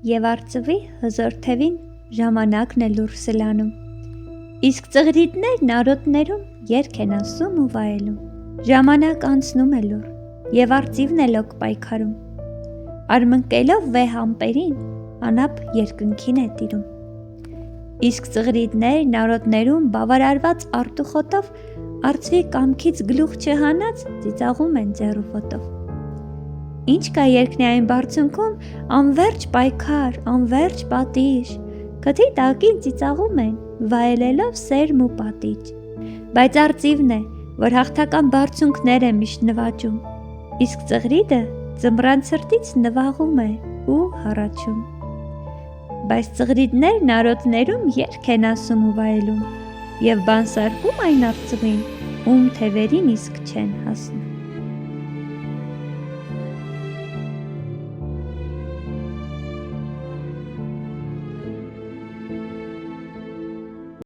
և արծվի հզոր թևին ժամանակն է լուր սլանում, իսկ ծղրիդներն արոտներում երգ են ասում ու վայելում, ժամանակ անցնում է լուր, և արծիվն է լոկ պայքարում, արմնկելով վեհ ամպերին, անապ երկնքին է տիրում, իսկ ծղրիդներն արոտներում բավարարված արտուխոտով արծվի կամքից գլուխ չհանած ծիծաղում են ձեռուխոտով, ինչ կա երկնային բարձունքում անվերջ պայքար, անվերջ պատիժ, քթի տակին ծիծաղում են, վայելելով սերմ ու պատիճ, բայց արծիվն է, որ հաղթական բարձունքներ է միշտ նվաճում, իսկ ծղրիդը ձմռան ցրտից նվաղում է ու հառաչում, բայց ծղրիդներն արոտներում երգ են ասում ու վայելում, և բանսարկում այն արծվին, ում թևերին իսկ չեն հասնում։